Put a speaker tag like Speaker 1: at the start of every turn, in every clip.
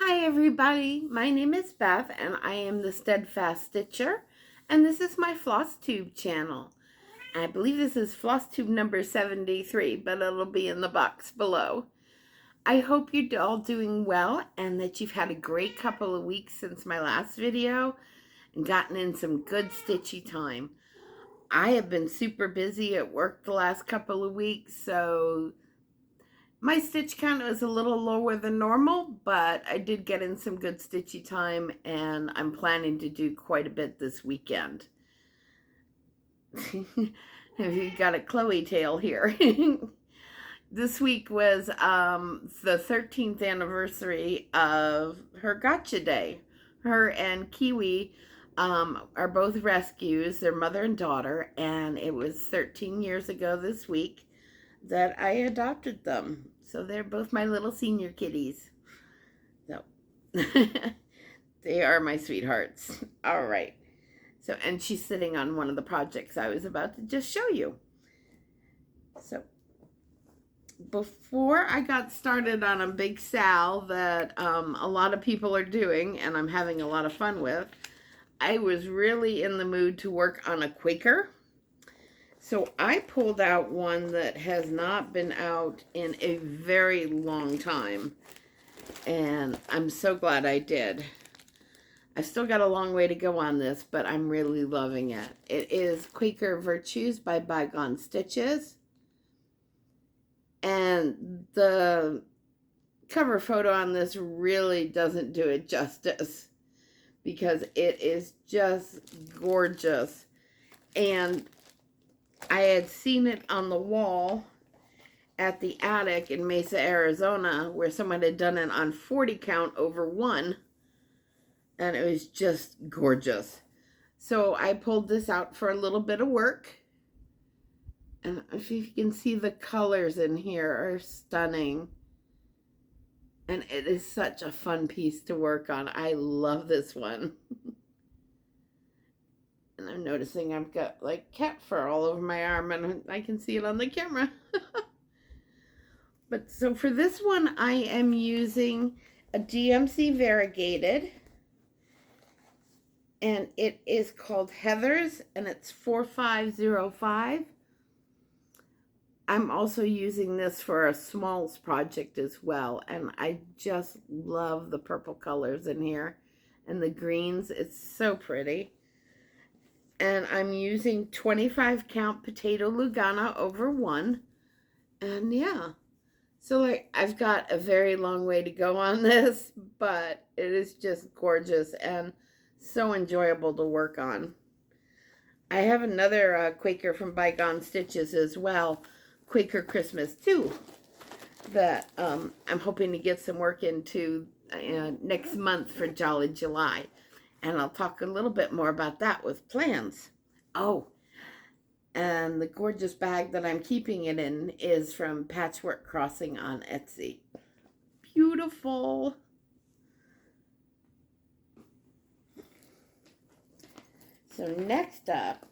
Speaker 1: Hi everybody, my name is Beth and I am the Steadfast Stitcher and this is my Flosstube channel. I believe this is Flosstube number 73, but it'll be in the box below. I hope you're all doing well and that you've had a great couple of weeks since my last video and gotten in some good stitchy time. I have been super busy at work the last couple of weeks, so my stitch count is a little lower than normal, but I did get in some good stitchy time and I'm planning to do quite a bit this weekend. You got a Chloe tail here. This week was the 13th anniversary of her Gotcha Day. Her and Kiwi are both rescues. They're mother and daughter, and it was 13 years ago this week that I adopted them. So they're both my little senior kitties. So they are my sweethearts. All right. So, and she's sitting on one of the projects I was about to just show you. So before I got started on a big sal that a lot of people are doing and I'm having a lot of fun with, I was really in the mood to work on a Quaker. So I pulled out one that has not been out in a very long time, and I'm so glad I did. I've still got a long way to go on this, but I'm really loving it. It is Quaker Virtues by Bygone Stitches, and the cover photo on this really doesn't do it justice because it is just gorgeous. And I had seen it on the wall at the attic in Mesa, Arizona, where someone had done it on 40 count over 1, and it was just gorgeous. So I pulled this out for a little bit of work, and if you can see, the colors in here are stunning, and it is such a fun piece to work on. I love this one. And I'm noticing I've got like cat fur all over my arm, and I can see it on the camera. But so for this one, I am using a DMC variegated, and it is called Heather's, and it's 4505. I'm also using this for a Smalls project as well, and I just love the purple colors in here and the greens. It's so pretty. And I'm using 25 count potato Lugana over 1, and yeah. So like I've got a very long way to go on this, but it is just gorgeous and so enjoyable to work on. I have another Quaker from Bygone Stitches as well, Quaker Christmas 2, that I'm hoping to get some work into next month for Jolly July. And I'll talk a little bit more about that with plans. Oh, and the gorgeous bag that I'm keeping it in is from Patchwork Crossing on Etsy. Beautiful. So next up,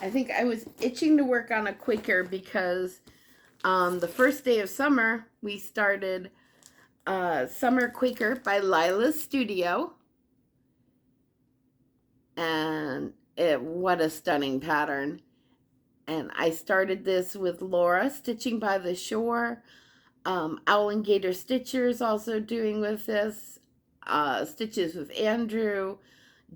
Speaker 1: I think I was itching to work on a Quaker because the first day of summer, we started Summer Quaker by Lila's Studio. And what a stunning pattern. And I started this with Laura, Stitching by the Shore. Owl and Gator Stitchers also doing with this. Stitches with Andrew.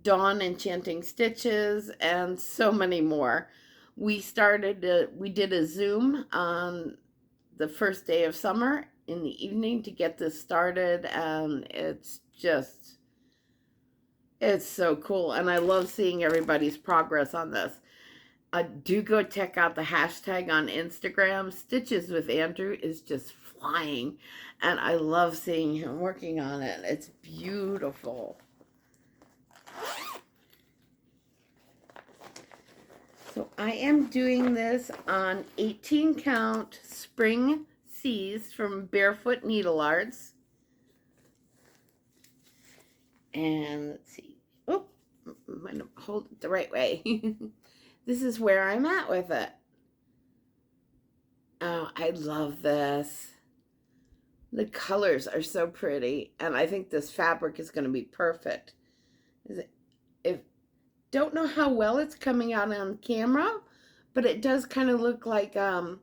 Speaker 1: Dawn Enchanting Stitches, and so many more. We did a Zoom on the first day of summer in the evening to get this started, and it's so cool, and I love seeing everybody's progress on this. Do go check out the hashtag on Instagram. Stitches with Andrew is just flying, and I love seeing him working on it. It's beautiful. So I am doing this on 18 count Spring Seas from Barefoot Needle Arts. And let's see. Oh, I'm going to hold it the right way. This is where I'm at with it. Oh, I love this. The colors are so pretty, and I think this fabric is going to be perfect. If don't know how well it's coming out on camera, but it does kind of look like a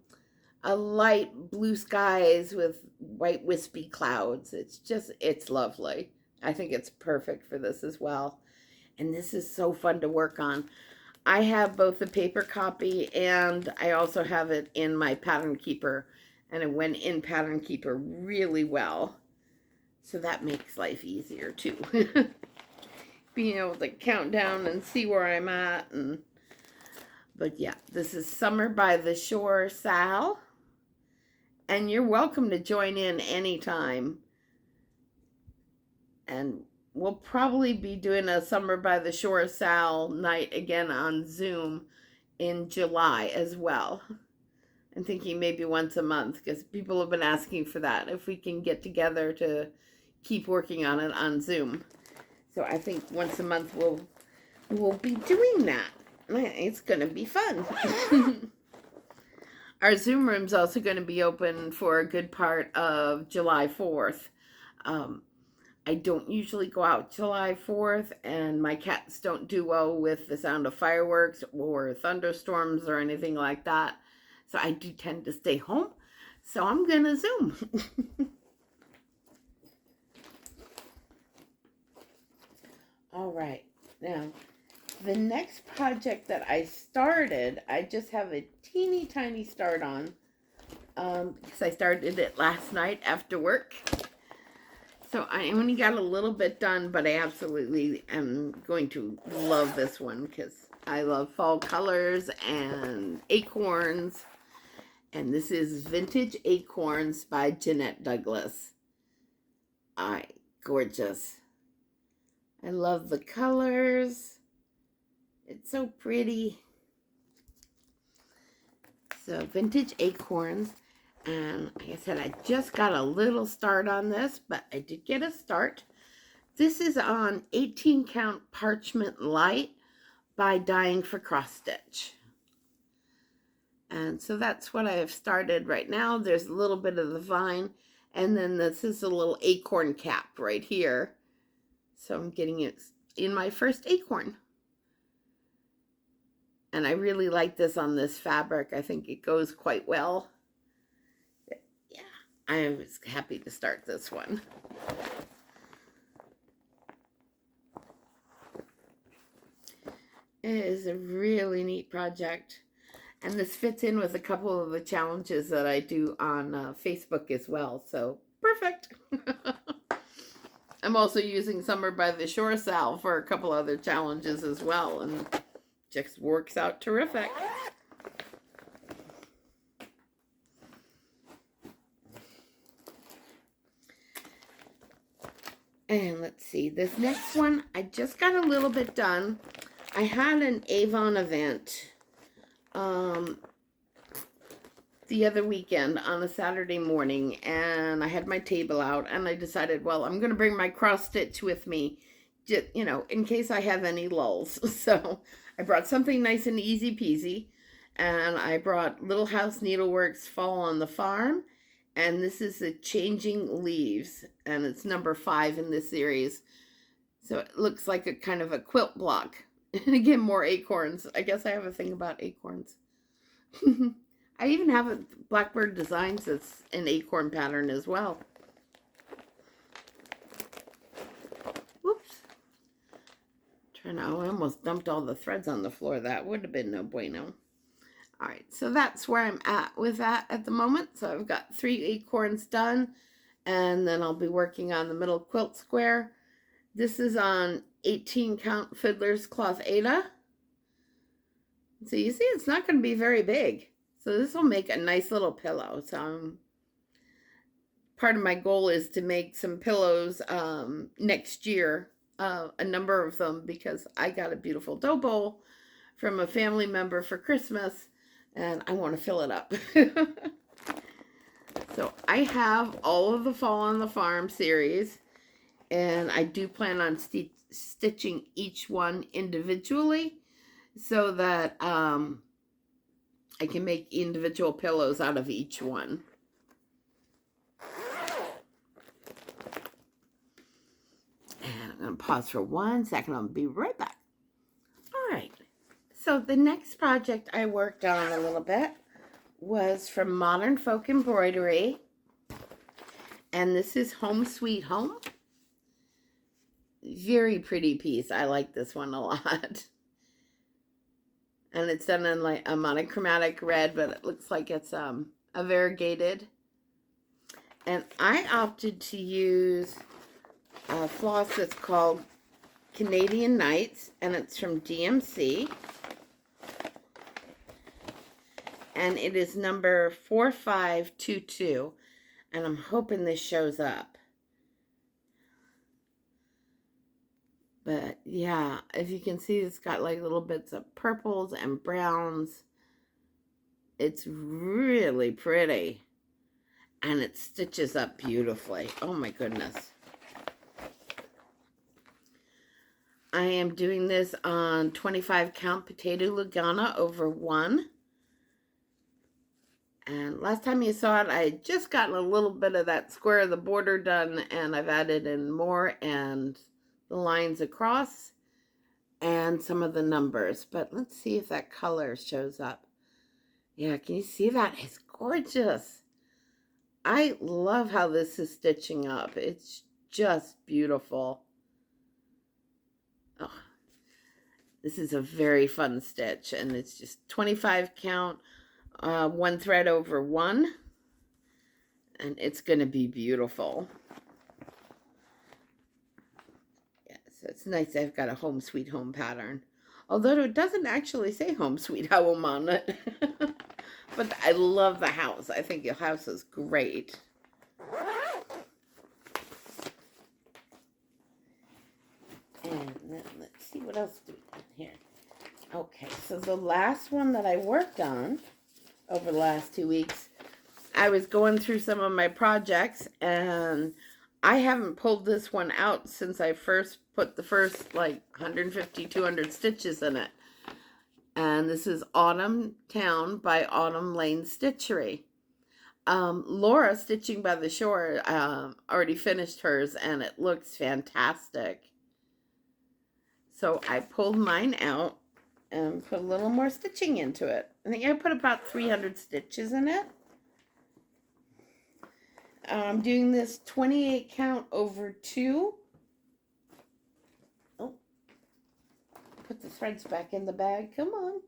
Speaker 1: light blue skies with white wispy clouds. It's lovely. I think it's perfect for this as well. And this is so fun to work on. I have both the paper copy and I also have it in my pattern keeper, and it went in pattern keeper really well. So that makes life easier too. Being able to count down and see where I'm at. But yeah, this is Summer by the Shore, Sal. And you're welcome to join in anytime. And we'll probably be doing a Summer by the Shore, Sal night again on Zoom in July as well. I'm thinking maybe once a month, because people have been asking for that, if we can get together to keep working on it on Zoom. So I think once a month we'll be doing that. It's going to be fun. Our Zoom room's also going to be open for a good part of July 4th. I don't usually go out July 4th, and my cats don't do well with the sound of fireworks or thunderstorms or anything like that. So I do tend to stay home. So I'm going to Zoom. All right. Now, the next project that I started, I just have a teeny tiny start on, because I started it last night after work. So I only got a little bit done, but I absolutely am going to love this one because I love fall colors and acorns. And this is Vintage Acorns by Jeannette Douglas. Gorgeous. I love the colors. It's so pretty. So Vintage Acorns. And like I said, I just got a little start on this, but I did get a start. This is on 18 count parchment light by Dying for Cross Stitch. And so that's what I have started right now. There's a little bit of the vine, and then this is a little acorn cap right here. So I'm getting it in my first acorn. And I really like this on this fabric. I think it goes quite well. Yeah, I was happy to start this one. It is a really neat project. And this fits in with a couple of the challenges that I do on Facebook as well. So, perfect. I'm also using Summer by the Shore Sal for a couple other challenges as well. And just works out terrific. And let's see, this next one, I just got a little bit done. I had an Avon event the other weekend on a Saturday morning, and I had my table out, and I decided, well, I'm going to bring my cross stitch with me, just, you know, in case I have any lulls. So I brought something nice and easy peasy, and I brought Little House Needleworks Fall on the Farm, and this is the Changing Leaves, and it's number 5 in this series. So it looks like a kind of a quilt block. And again, more acorns. I guess I have a thing about acorns. I even have a Blackbird Designs that's an acorn pattern as well. Whoops. I almost dumped all the threads on the floor. That would have been no bueno. All right, so that's where I'm at with that at the moment. So I've got 3 acorns done, and then I'll be working on the middle quilt square. This is on 18 count Fiddler's Cloth Ada. So you see, it's not going to be very big. So this will make a nice little pillow. So part of my goal is to make some pillows next year, a number of them, because I got a beautiful dough bowl from a family member for Christmas, and I want to fill it up. So I have all of the Fall on the Farm series, and I do plan on stitching each one individually so that I can make individual pillows out of each one. going to pause for 1 second. I'll be right back. All right. So the next project I worked on a little bit was from Modern Folk Embroidery. And this is Home Sweet Home. Very pretty piece. I like this one a lot. And it's done in like a monochromatic red, but it looks like it's a variegated. And I opted to use a floss that's called Canadian Nights, and it's from DMC. And it is number 4522. And I'm hoping this shows up. But yeah, if you can see, it's got like little bits of purples and browns. It's really pretty. And it stitches up beautifully. Oh my goodness. I am doing this on 25 count potato Lugana over 1. And last time you saw it, I had just gotten a little bit of that square of the border done, and I've added in more and the lines across and some of the numbers. But let's see if that color shows up. Yeah, can you see that? It's gorgeous. I love how this is stitching up. It's just beautiful. Oh, this is a very fun stitch, and it's just 25 count. 1 thread over 1, and it's going to be beautiful. Yeah, so it's nice I've got a Home Sweet Home pattern, although it doesn't actually say Home Sweet Home on it. But I love the house. I think the house is great. And then let's see what else do we got here. Okay, so the last one that I worked on over the last 2 weeks, I was going through some of my projects, and I haven't pulled this one out since I first put the first like 150, 200 stitches in it. And this is Autumn Towne by Autumn Lane Stitchery. Laura, Stitching by the Shore, already finished hers, and it looks fantastic. So I pulled mine out and put a little more stitching into it. I think I put about 300 stitches in it. I'm doing this 28 count over 2. Oh, put the threads back in the bag. Come on.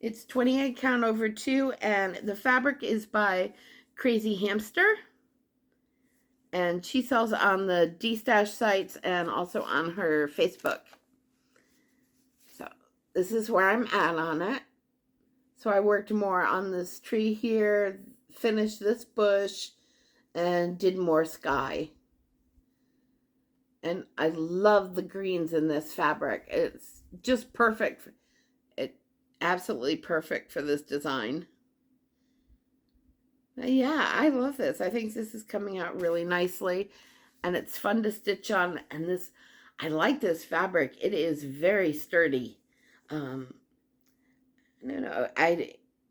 Speaker 1: It's 28 count over 2, and the fabric is by Crazy Hamster. And she sells on the D-Stash sites and also on her Facebook. So this is where I'm at on it. So I worked more on this tree here, finished this bush, and did more sky. And I love the greens in this fabric. It's just perfect. It's absolutely perfect for this design. Yeah, I love this. I think this is coming out really nicely, and it's fun to stitch on. And this, I like this fabric. It is very sturdy.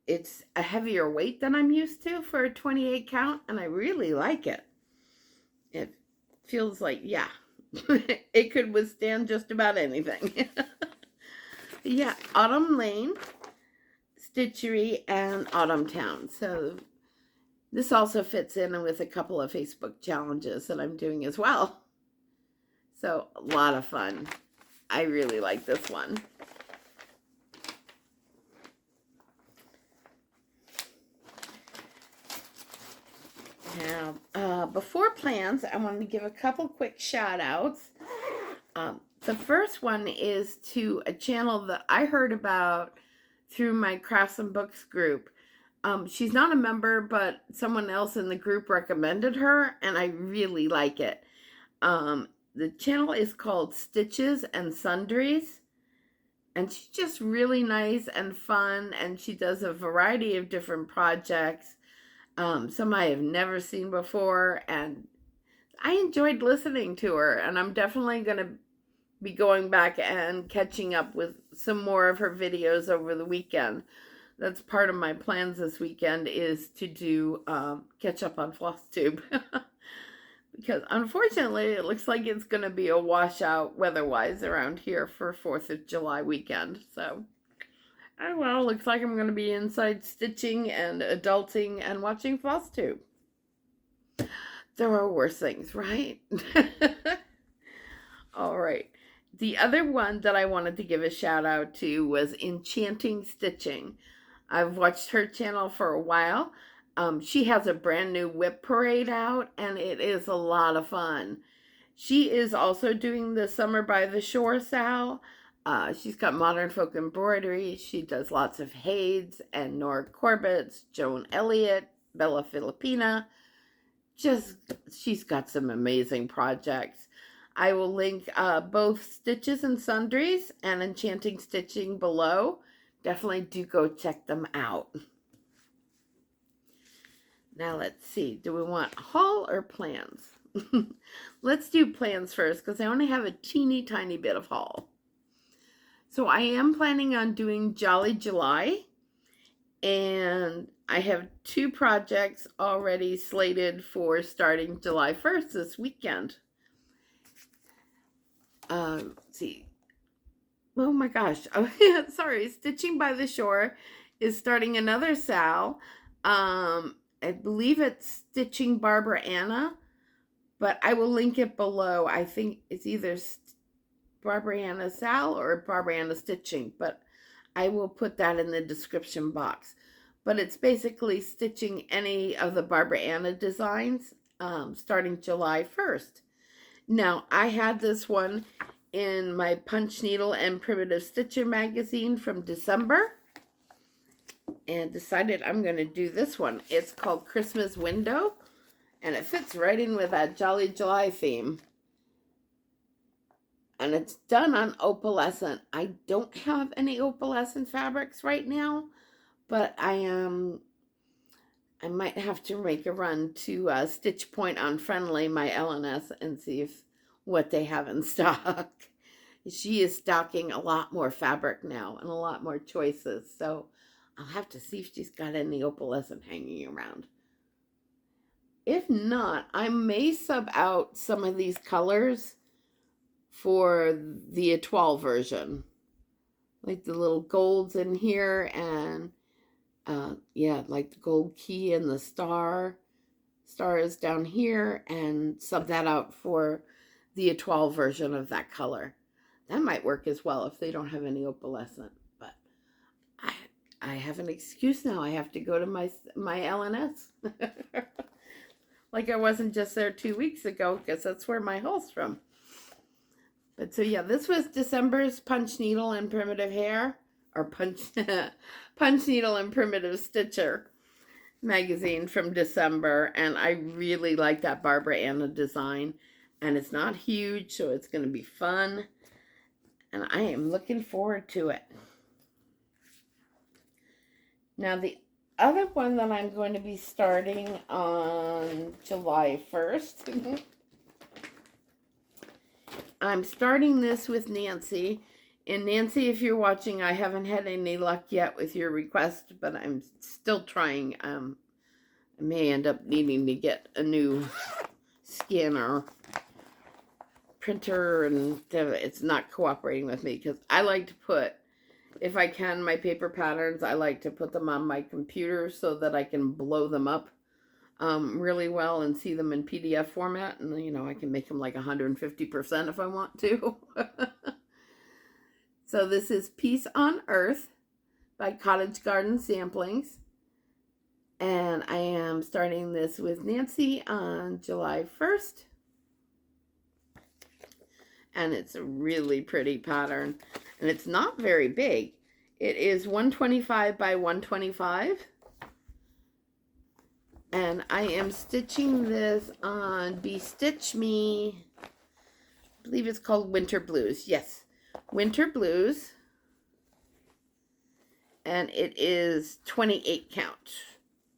Speaker 1: It's a heavier weight than I'm used to for a 28 count, and I really like it. It feels like, yeah, it could withstand just about anything. Yeah, Autumn Lane, Stitchery, and Autumn Towne. So this also fits in with a couple of Facebook challenges that I'm doing as well. So a lot of fun. I really like this one. Now, before plans, I wanted to give a couple quick shout outs. The first one is to a channel that I heard about through my Crafts and Books group. She's not a member, but someone else in the group recommended her, and I really like it. The channel is called Stitches and Sundries, and she's just really nice and fun, and she does a variety of different projects. Some I have never seen before, and I enjoyed listening to her, and I'm definitely going to be going back and catching up with some more of her videos over the weekend. That's part of my plans this weekend, is to do catch up on Flosstube. because unfortunately it looks like it's going to be a washout weather-wise around here for 4th of July weekend. So, oh well, looks like I'm going to be inside stitching and adulting and watching Flosstube. There are worse things, right? All right. The other one that I wanted to give a shout out to was Enchanting Stitching. I've watched her channel for a while. She has a brand new whip parade out, and it is a lot of fun. She is also doing the Summer by the Shore Sal. She's got Modern Folk Embroidery. She does lots of Hades and Nora Corbett's, Joan Elliott, Bella Filipina. She's got some amazing projects. I will link both Stitches and Sundries and Enchanting Stitching below. Definitely do go check them out. Now let's see, do we want haul or plans? Let's do plans first because I only have a teeny tiny bit of haul. So I am planning on doing Jolly July, and I have 2 projects already slated for starting July 1st this weekend. Let's see. Oh my gosh. Oh, yeah, sorry. Stitching by the Shore is starting another Sal. I believe it's Stitching Barbara Anna, but I will link it below. I think it's either Barbara Anna Sal or Barbara Anna Stitching, but I will put that in the description box. But it's basically stitching any of the Barbara Anna designs starting July 1st. Now, I had this one in my Punch Needle and Primitive Stitcher magazine from December, and decided I'm going to do this one. It's called Christmas Window, and it fits right in with that Jolly July theme. And it's done on opalescent. I don't have any opalescent fabrics right now, but I might have to make a run to Stitch Point on Friendly, my LNS, and see what they have in stock. She is stocking a lot more fabric now and a lot more choices, so I'll have to see if she's got any opalescent hanging around. If not, I may sub out some of these colors for the Etoile version. Like the little golds in here, and yeah, like the gold key and the star. Star is down here, and sub that out for the Etoile version of that color. That might work as well if they don't have any opalescent, but I have an excuse now. I have to go to my LNS. Like I wasn't just there 2 weeks ago, because that's where my haul's from. But so yeah, this was December's Punch Needle and Primitive Hair, or Punch Needle and Primitive Stitcher magazine from December, and I really like that Barbara Anna design, and it's not huge, so it's going to be fun, and I am looking forward to it. Now the other one that I'm going to be starting on July 1st, I'm starting this with Nancy. And Nancy, if you're watching, I haven't had any luck yet with your request, but I'm still trying. I may end up needing to get a new scanner printer, and it's not cooperating with me, because I like to put, if I can, my paper patterns, I like to put them on my computer so that I can blow them up really well and see them in PDF format, and you know, I can make them like 150% if I want to. So this is Peace on Earth by Cottage Garden Samplings, and I am starting this with Nancy on July 1st, and it's a really pretty pattern, and it's not very big. It is 125 by 125. And I am stitching this on Bestitch Me. I believe it's called Winter Blues. Yes, Winter Blues. And it is 28 count.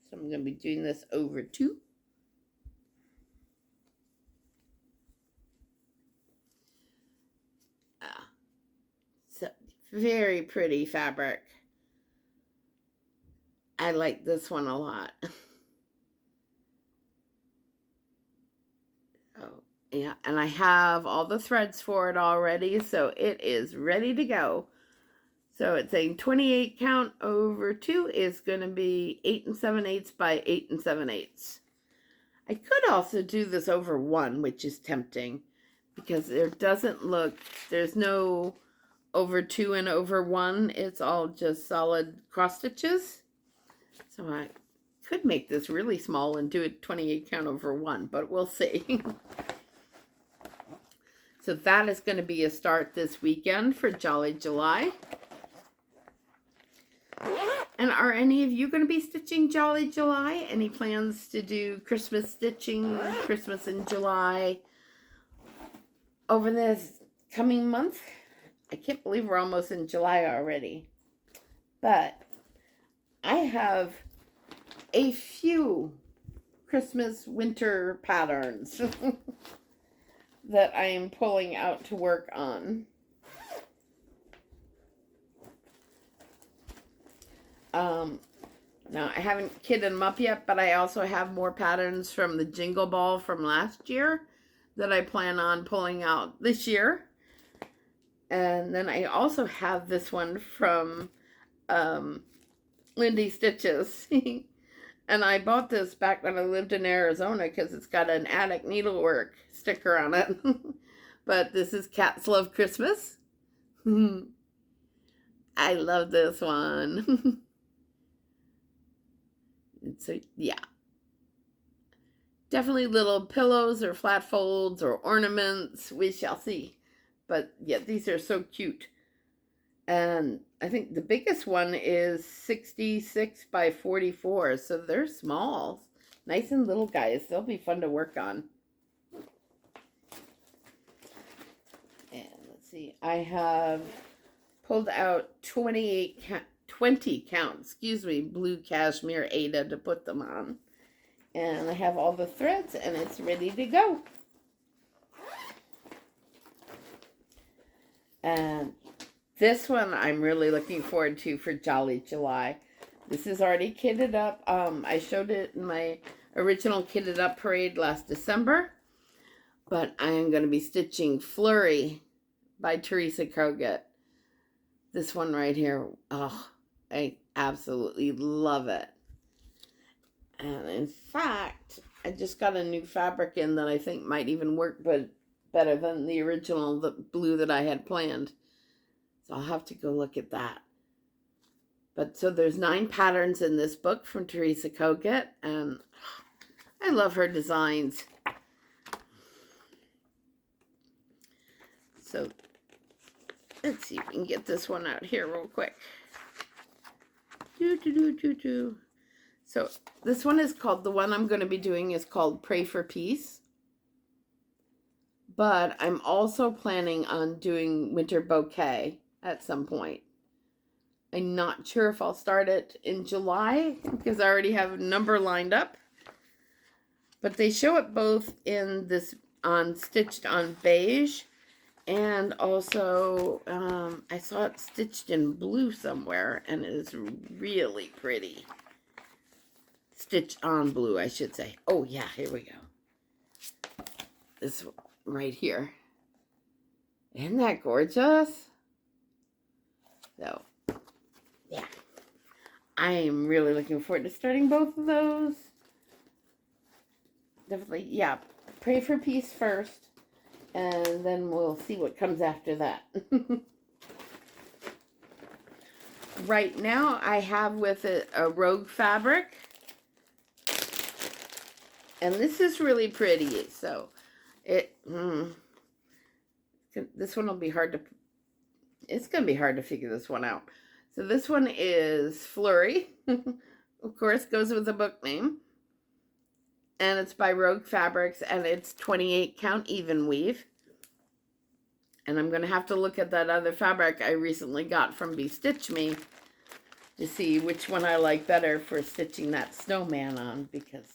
Speaker 1: So I'm going to be doing this over 2. So very pretty fabric. I like this one a lot. Yeah, and I have all the threads for it already, so it is ready to go. So it's saying 28 count over 2 is going to be 8 7/8 by 8 7/8. I could also do this over 1, which is tempting, because there's no over 2 and over 1. It's all just solid cross stitches. So I could make this really small and do it 28 count over 1, but we'll see. So that is going to be a start this weekend for Jolly July. And are any of you going to be stitching Jolly July? Any plans to do Christmas stitching, Christmas in July over this coming month? I can't believe we're almost in July already. But I have a few Christmas winter patterns that I am pulling out to work on. Now I haven't kitted them up yet, but I also have more patterns from the Jingle Ball from last year that I plan on pulling out this year. And then I also have this one from Lindy Stitches. And I bought this back when I lived in Arizona because it's got an attic needlework sticker on it. But this is Cats Love Christmas. I love this one. So, yeah. Definitely little pillows or flat folds or ornaments. We shall see. But, yeah, these are so cute. And I think the biggest one is 66 by 44. So they're small. Nice and little guys. They'll be fun to work on. And let's see. I have pulled out 20 count, blue cashmere Ada to put them on. And I have all the threads and it's ready to go. And this one I'm really looking forward to for Jolly July. This is already kitted up. I showed it in my original kitted up parade last December. But I am going to be stitching Flurry by Teresa Kogut. This one right here. Oh, I absolutely love it. And in fact, I just got a new fabric in that I think might even work better than the original, the blue that I had planned. So I'll have to go look at that. But so there's 9 patterns in this book from Teresa Kogut, and I love her designs. So let's see if we can get this one out here real quick. So this one is called, the one I'm going to be doing is called Pray for Peace. But I'm also planning on doing Winter Bouquet at some point. I'm not sure if I'll start it in July because I already have a number lined up. But they show it both in this on Stitched on Beige, and also I saw it stitched in blue somewhere, and it is really pretty. Stitched on blue, I should say. Oh yeah, here we go. This one right here. Isn't that gorgeous? So, yeah. I am really looking forward to starting both of those. Definitely, yeah. Pray for Peace first, and then we'll see what comes after that. Right now, I have with it a Rogue fabric. And this is really pretty, so this one will be hard to, it's going to be hard to figure this one out. So this one is Flurry, of course, goes with the book name. And it's by Rogue Fabrics, and it's 28 count even weave. And I'm going to have to look at that other fabric I recently got from Bestitch Me to see which one I like better for stitching that snowman on, because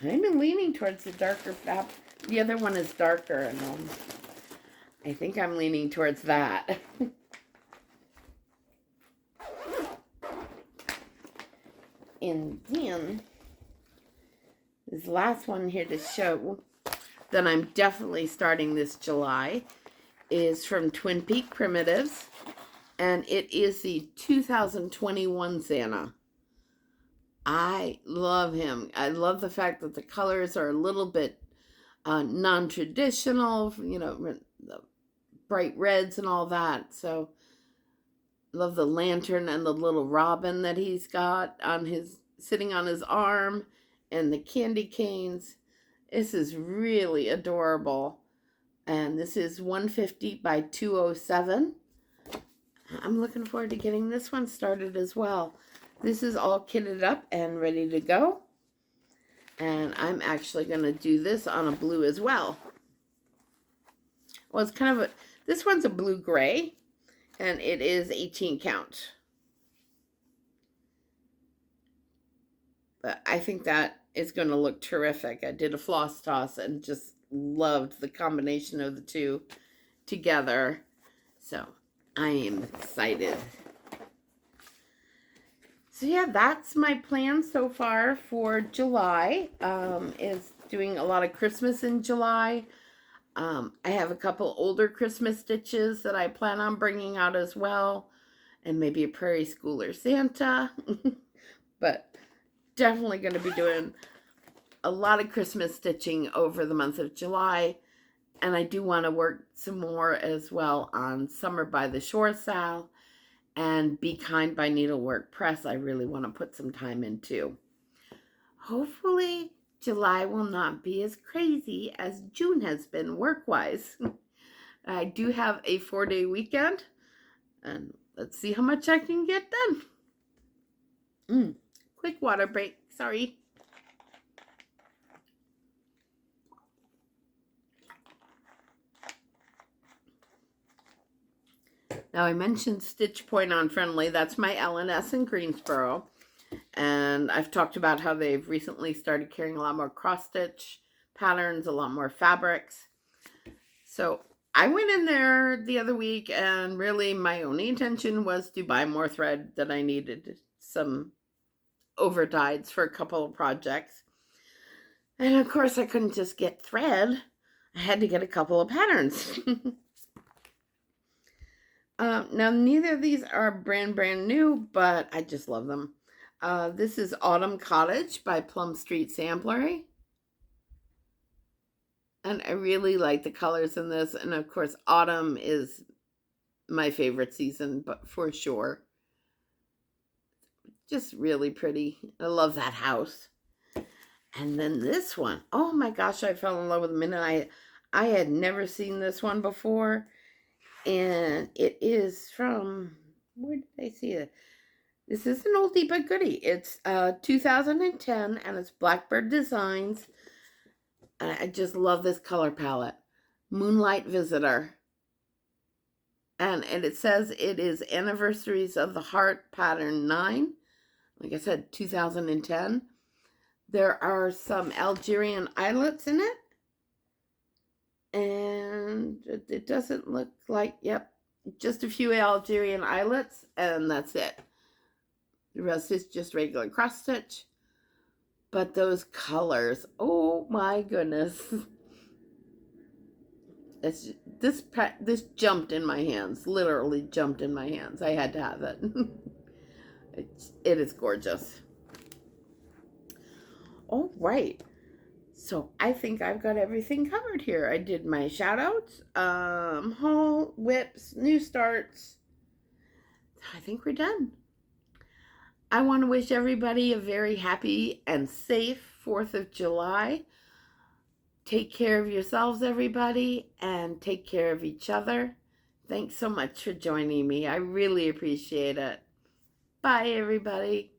Speaker 1: I'm leaning towards the darker fabric. The other one is darker, and I think I'm leaning towards that. And then this last one here to show, that I'm definitely starting this July is from Twin Peak Primitives, and it is the 2021 Santa. I love him. I love the fact that the colors are a little bit non-traditional, you know, the bright reds and all that. So love the lantern and the little robin that he's got on his, sitting on his arm, and the candy canes. This is really adorable. And this is 150 by 207. I'm looking forward to getting this one started as well. This is all kitted up and ready to go. And I'm actually going to do this on a blue as well. Well, it's kind of a, this one's a blue-gray, and it is 18 count. But I think that is going to look terrific. I did a floss toss and just loved the combination of the two together. So I am excited. So yeah, that's my plan so far for July. Is doing a lot of Christmas in July. I have a couple older Christmas stitches that I plan on bringing out as well. And maybe a Prairie Schooler Santa. But definitely going to be doing a lot of Christmas stitching over the month of July. And I do want to work some more as well on Summer by the Shore Sal and Be Kind by Needlework Press. I really want to put some time into. Hopefully July will not be as crazy as June has been work-wise. I do have a 4-day weekend, and let's see how much I can get done. Quick water break, sorry. Now, I mentioned Stitch Point on Friendly. That's my L&S in Greensboro. And I've talked about how they've recently started carrying a lot more cross-stitch patterns, a lot more fabrics. So I went in there the other week, and really my only intention was to buy more thread that I needed. Some overdyes for a couple of projects. And of course, I couldn't just get thread. I had to get a couple of patterns. Now, neither of these are brand new, but I just love them. This is Autumn Cottage by Plum Street Samplery. And I really like the colors in this. And of course, autumn is my favorite season, but for sure. Just really pretty. I love that house. And then this one. Oh my gosh, I fell in love with the minute. I had never seen this one before. And it is from, where did I see it? This is an oldie but goodie. It's 2010, and it's Blackbird Designs. And I just love this color palette. Moonlight Visitor. And it says it is Anniversaries of the Heart Pattern 9. Like I said, 2010. There are some Algerian eyelets in it. And it doesn't look like, yep, just a few Algerian eyelets, and that's it. The rest is just regular cross stitch. But those colors, oh my goodness. This jumped in my hands, literally jumped in my hands. I had to have it. It is gorgeous. All right. So I think I've got everything covered here. I did my shout outs, haul, whips, new starts. I think we're done. I want to wish everybody a very happy and safe 4th of July. Take care of yourselves, everybody, and take care of each other. Thanks so much for joining me. I really appreciate it. Bye, everybody.